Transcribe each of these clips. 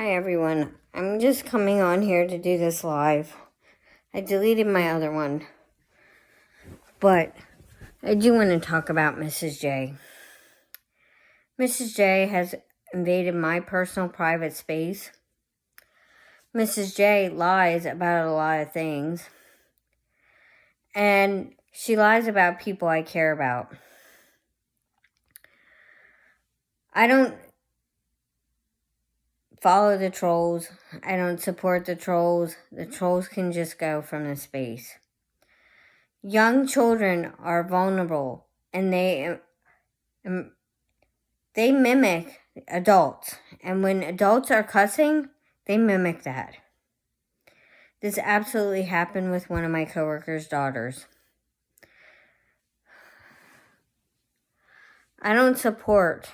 Hi everyone, I'm just coming on here to do this live. I deleted my other one, but I do want to talk about Mrs. J. Mrs. J has invaded my personal private space. Mrs. J lies about a lot of things, and she lies about people I care about. I don't follow the trolls. I don't support the trolls. The trolls can just go from the space. Young children are vulnerable, and they mimic adults. And when adults are cussing, they mimic that. This absolutely happened with one of my coworkers' daughters. I don't support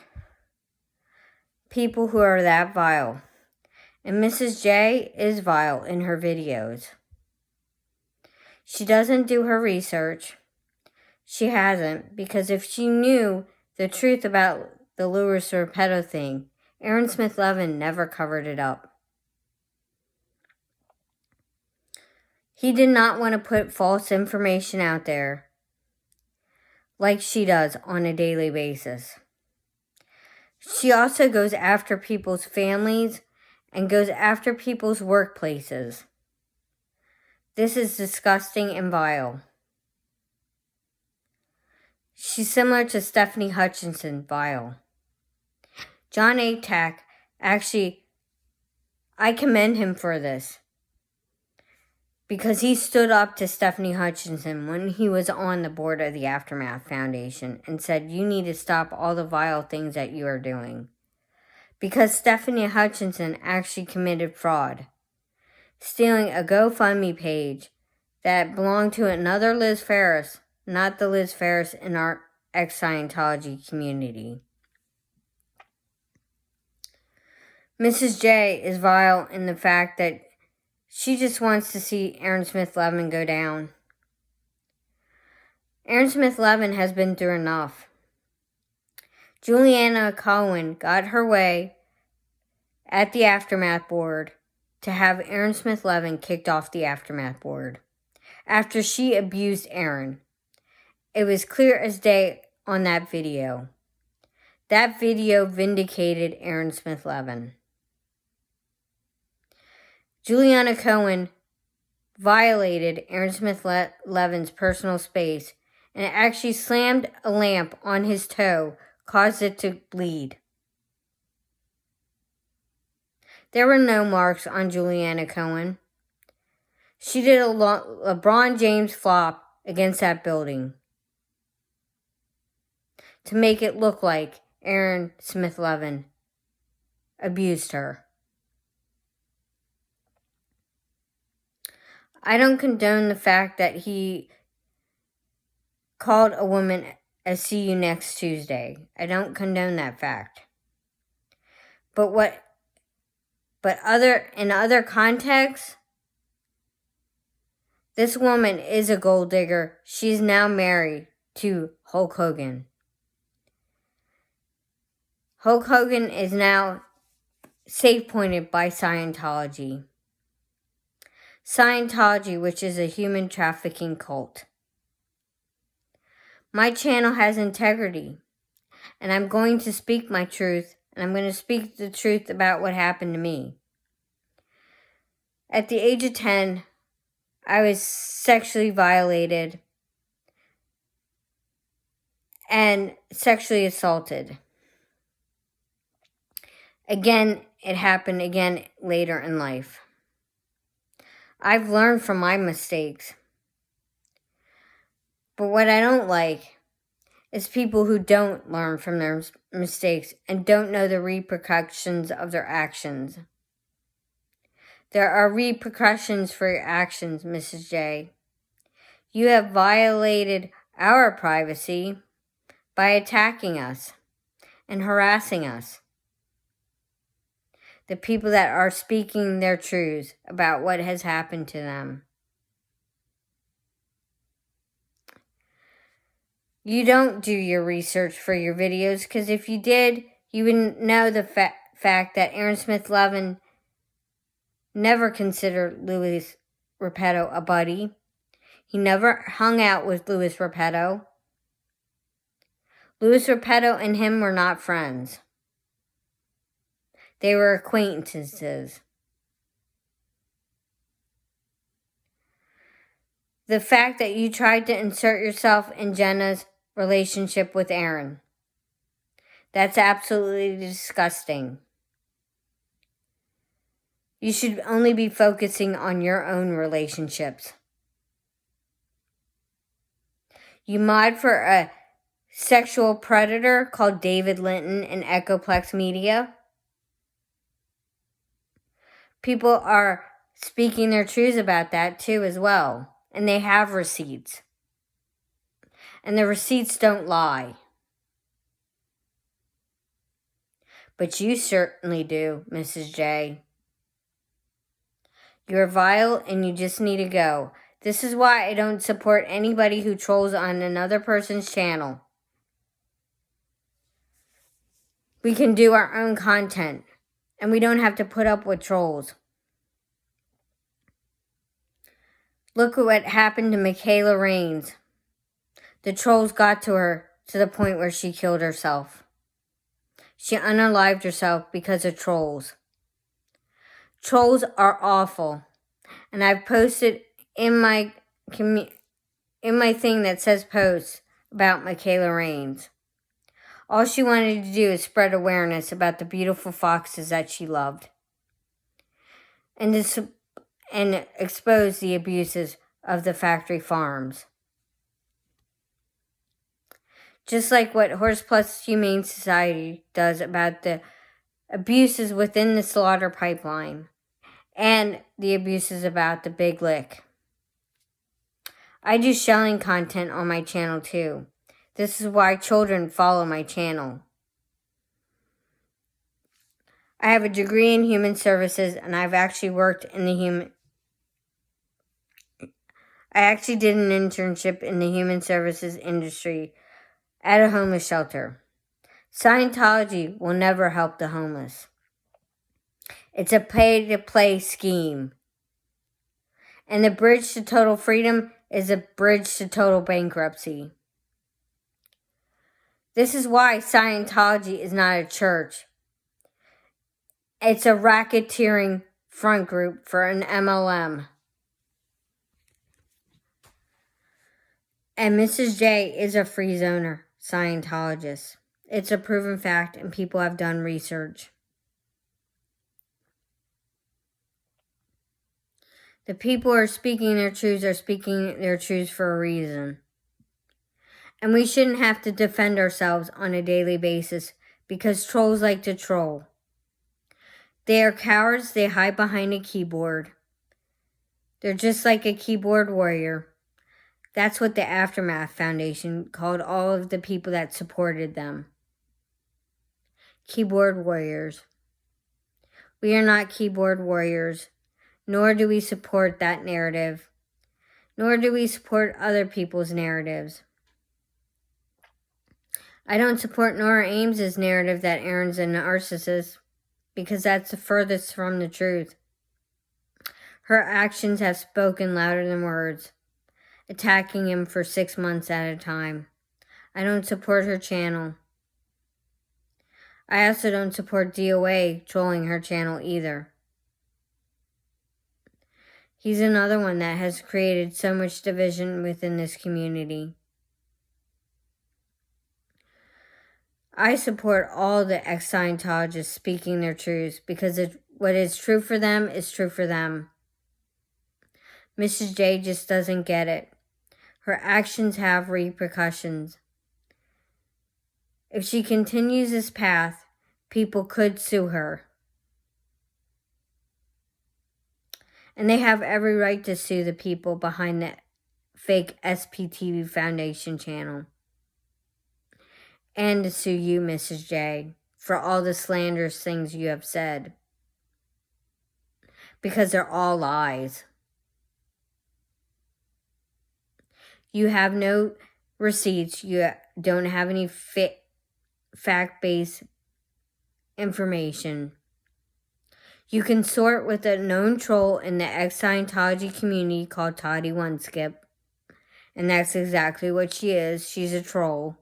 people who are that vile. And Mrs. J is vile in her videos. She doesn't do her research. She hasn't, because if she knew the truth about the Louis Repetto thing, Aaron Smith Levin never covered it up. He did not want to put false information out there like she does on a daily basis. She also goes after people's families and goes after people's workplaces. This is disgusting and vile. She's similar to Stephanie Hutchinson, vile. Jon Atack, actually, I commend him for this, because he stood up to Stephanie Hutchinson when he was on the board of the Aftermath Foundation and said, you need to stop all the vile things that you are doing. Because Stephanie Hutchinson actually committed fraud, stealing a GoFundMe page that belonged to another Liz Ferris, not the Liz Ferris in our ex-Scientology community. Mrs. J is vile in the fact that she just wants to see Aaron Smith Levin go down. Aaron Smith Levin has been through enough. Juliana Cohen got her way at the Aftermath board to have Aaron Smith Levin kicked off the Aftermath board after she abused Aaron. It was clear as day on that video. That video vindicated Aaron Smith Levin. Juliana Cohen violated Aaron Smith Levin's personal space and actually slammed a lamp on his toe, caused it to bleed. There were no marks on Juliana Cohen. She did a LeBron James flop against that building to make it look like Aaron Smith Levin abused her. I don't condone the fact that he called a woman a see you next Tuesday. I don't condone that fact. But in other contexts, this woman is a gold digger. She's now married to Hulk Hogan. Hulk Hogan is now safe-pointed by Scientology. Scientology, which is a human trafficking cult. My channel has integrity, and I'm going to speak my truth, and I'm going to speak the truth about what happened to me. At the age of 10, I was sexually violated and sexually assaulted. Again, it happened again later in life. I've learned from my mistakes. But what I don't like is people who don't learn from their mistakes and don't know the repercussions of their actions. There are repercussions for your actions, Mrs. J. You have violated our privacy by attacking us and harassing us. The people that are speaking their truths about what has happened to them. You don't do your research for your videos, because if you did, you wouldn't know the fact that Aaron Smith Levin never considered Louis Repetto a buddy. He never hung out with Louis Repetto. Louis Repetto and him were not friends. They were acquaintances. The fact that you tried to insert yourself in Jenna's relationship with Aaron, that's absolutely disgusting. You should only be focusing on your own relationships. You mod for a sexual predator called David Linton in Echoplex Media. People are speaking their truths about that too as well. And they have receipts. And the receipts don't lie. But you certainly do, Mrs. J. You're vile and you just need to go. This is why I don't support anybody who trolls on another person's channel. We can do our own content. And we don't have to put up with trolls. Look at what happened to Michaela Raines. The trolls got to her to the point where she killed herself. She unalived herself because of trolls. Trolls are awful. And I've posted in my thing that says posts about Michaela Raines. All she wanted to do is spread awareness about the beautiful foxes that she loved. And expose the abuses of the factory farms. Just like what Horse Plus Humane Society does about the abuses within the slaughter pipeline and the abuses about the Big Lick. I do shelling content on my channel too. This is why children follow my channel. I have a degree in human services and I've actually worked in the I actually did an internship in the human services industry at a homeless shelter. Scientology will never help the homeless. It's a pay-to-play scheme. And the bridge to total freedom is a bridge to total bankruptcy. This is why Scientology is not a church. It's a racketeering front group for an MLM. And Mrs. J is a free zoner Scientologist. It's a proven fact and people have done research. The people who are speaking their truths for a reason. And we shouldn't have to defend ourselves on a daily basis because trolls like to troll. They are cowards, they hide behind a keyboard. They're just like a keyboard warrior. That's what the Aftermath Foundation called all of the people that supported them. Keyboard warriors. We are not keyboard warriors, nor do we support that narrative, nor do we support other people's narratives. I don't support Nora Ames' narrative that Aaron's a narcissist because that's the furthest from the truth. Her actions have spoken louder than words, attacking him for 6 months at a time. I don't support her channel. I also don't support DOA trolling her channel either. He's another one that has created so much division within this community. I support all the ex-Scientologists speaking their truths because what is true for them is true for them. Mrs. J just doesn't get it. Her actions have repercussions. If she continues this path, people could sue her. And they have every right to sue the people behind the fake SPTV Foundation channel. And to sue you, Mrs. J, for all the slanderous things you have said. Because they're all lies. You have no receipts. You don't have any fact-based information. You consort with a known troll in the ex-Scientology community called Toddy One Skip. And that's exactly what she is. She's a troll.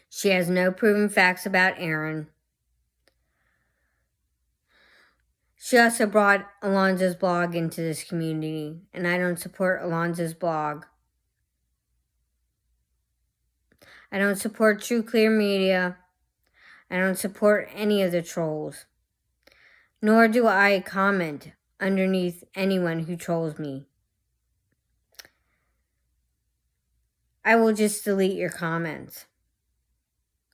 She has no proven facts about Aaron. She also brought Alonzo's blog into this community, and I don't support Alonzo's blog. I don't support True Clear Media. I don't support any of the trolls. Nor do I comment underneath anyone who trolls me. I will just delete your comments.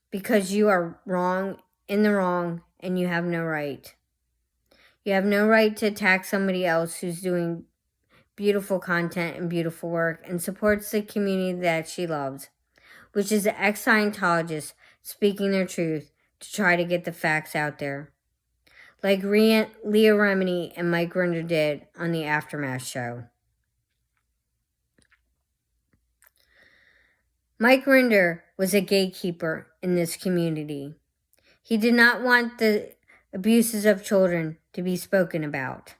Because you are wrong, in the wrong, and you have no right. You have no right to attack somebody else who's doing beautiful content and beautiful work and supports the community that she loves, which is the ex-Scientologists speaking their truth to try to get the facts out there, like Leah Remini and Mike Rinder did on the Aftermath show. Mike Rinder was a gatekeeper in this community. He did not want the abuses of children to be spoken about.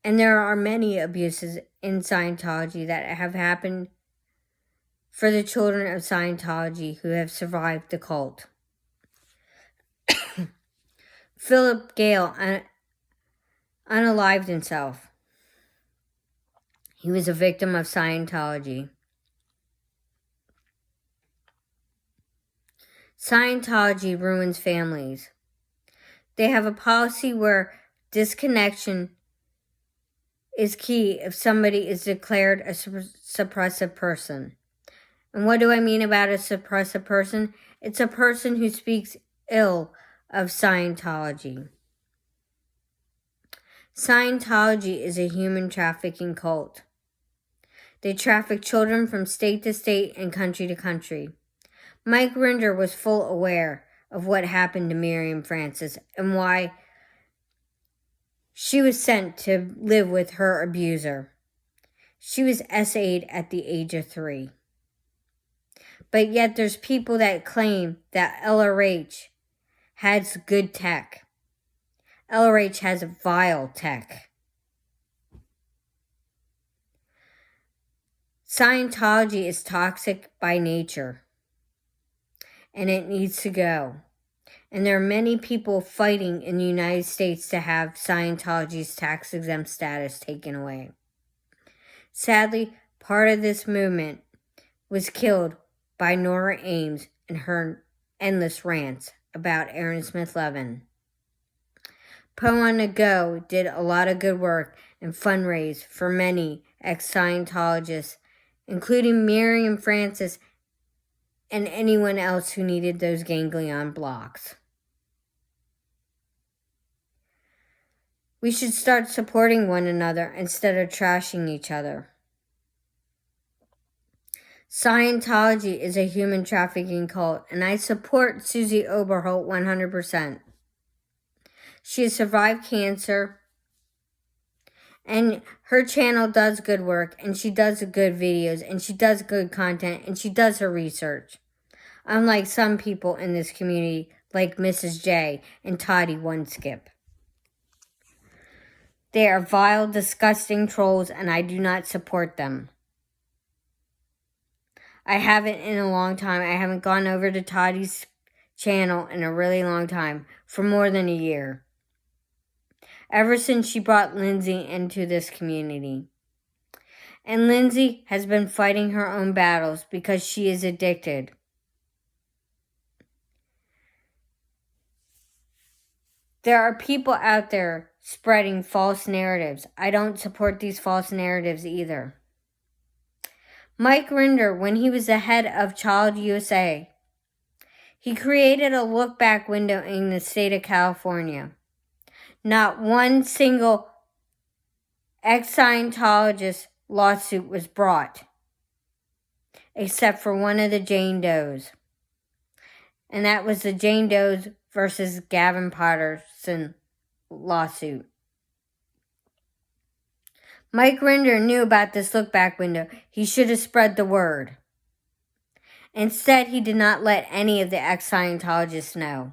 And there are many abuses in Scientology that have happened for the children of Scientology who have survived the cult. Philip Gale unalived himself. He was a victim of Scientology. Scientology ruins families. They have a policy where disconnection is key if somebody is declared a suppressive person. And what do I mean about a suppressive person? It's a person who speaks ill of Scientology. Scientology is a human trafficking cult. They traffic children from state to state and country to country. Mike Rinder was full aware of what happened to Miriam Frances and why she was sent to live with her abuser. She was SA'd at the age of 3. But yet there's people that claim that LRH has good tech. LRH has vile tech. Scientology is toxic by nature. And it needs to go. And there are many people fighting in the United States to have Scientology's tax-exempt status taken away. Sadly, part of this movement was killed by Nora Ames and her endless rants about Aaron Smith Levin. Poe on the Go did a lot of good work and fundraised for many ex-Scientologists, including Miriam Frances and anyone else who needed those ganglion blocks. We should start supporting one another instead of trashing each other. Scientology is a human trafficking cult, and I support Susie Oberholt 100%. She has survived cancer, and her channel does good work, and she does good videos, and she does good content, and she does her research. Unlike some people in this community, like Mrs. J and Toddy One Skip. They are vile, disgusting trolls, and I do not support them. I haven't in a long time. I haven't gone over to Toddy's channel in a really long time, for more than a year. Ever since she brought Lindsay into this community. And Lindsay has been fighting her own battles because she is addicted. There are people out there spreading false narratives. I don't support these false narratives either. Mike Rinder, when he was the head of Child USA, he created a look-back window in the state of California. Not one single ex-Scientologist lawsuit was brought, except for one of the Jane Does. And that was the Jane Does versus Gavin Patterson lawsuit. Mike Rinder knew about this look-back window. He should have spread the word. Instead, he did not let any of the ex-Scientologists know.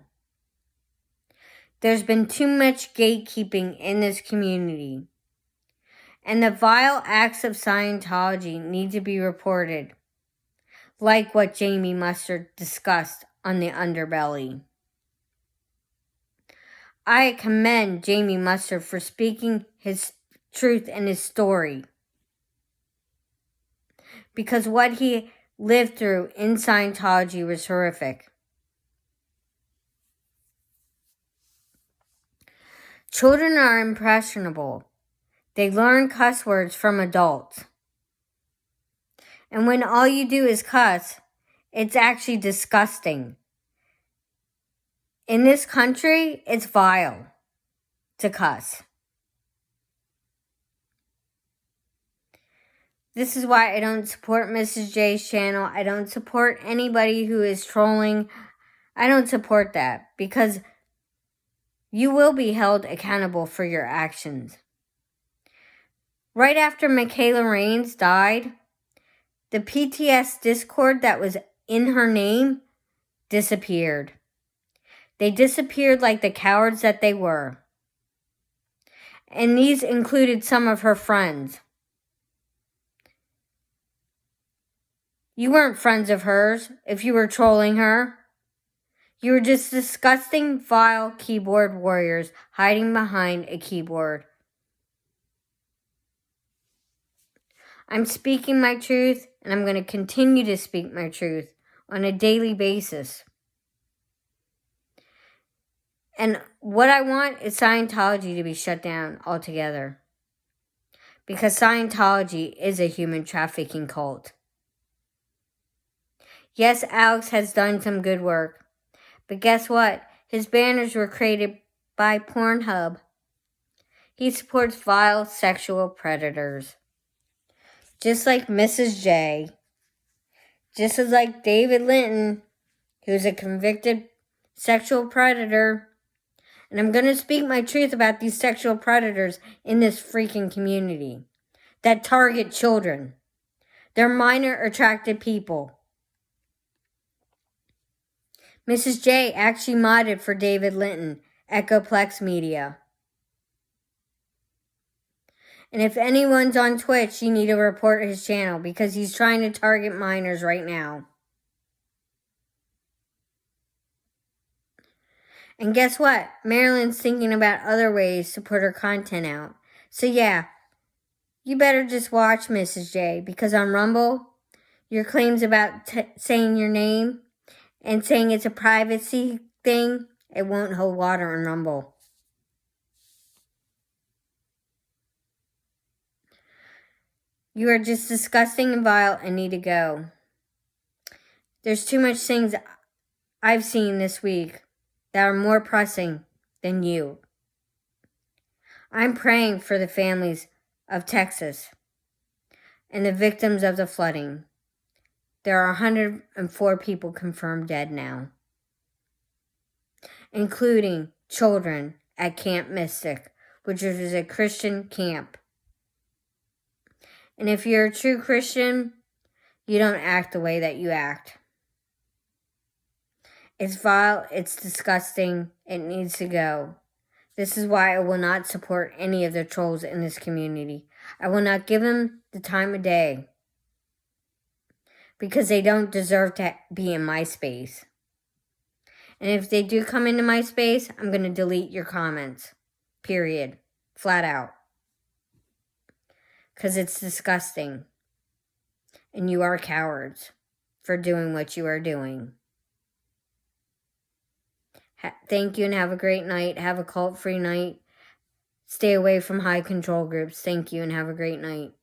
There's been too much gatekeeping in this community, and the vile acts of Scientology need to be reported, like what Jamie Mustard discussed on the Underbelly. I commend Jamie Mustard for speaking his truth and his story, because what he lived through in Scientology was horrific. Children are impressionable. They learn cuss words from adults. And when all you do is cuss, it's actually disgusting. In this country, it's vile to cuss. This is why I don't support Mrs. J's channel. I don't support anybody who is trolling. I don't support that, because you will be held accountable for your actions. Right after Michaela Raines died, the PTS Discord that was in her name disappeared. They disappeared like the cowards that they were. And these included some of her friends. You weren't friends of hers if you were trolling her. You were just disgusting, vile keyboard warriors hiding behind a keyboard. I'm speaking my truth, and I'm going to continue to speak my truth on a daily basis. And what I want is Scientology to be shut down altogether, because Scientology is a human trafficking cult. Yes, Alex has done some good work, but guess what? His banners were created by Pornhub. He supports vile sexual predators, just like Mrs. J, just as like David Linton, who's a convicted sexual predator. And I'm going to speak my truth about these sexual predators in this freaking community that target children. They're minor attracted people. Mrs. J actually modded for David Linton, Echoplex Media. And if anyone's on Twitch, you need to report his channel, because he's trying to target minors right now. And guess what? Marilyn's thinking about other ways to put her content out. So yeah, you better just watch Mrs. J, because on Rumble, your claims about saying your name and saying it's a privacy thing, it won't hold water on Rumble. You are just disgusting and vile and need to go. There's too much things I've seen this week that are more pressing than you. I'm praying for the families of Texas and the victims of the flooding. There are 104 people confirmed dead now, including children at Camp Mystic, which is a Christian camp. And if you're a true Christian, you don't act the way that you act. It's vile, it's disgusting, it needs to go. This is why I will not support any of the trolls in this community. I will not give them the time of day, because they don't deserve to be in my space. And if they do come into my space, I'm going to delete your comments. Period. Flat out. Because it's disgusting. And you are cowards for doing what you are doing. Thank you and have a great night. Have a cult-free night. Stay away from high control groups. Thank you and have a great night.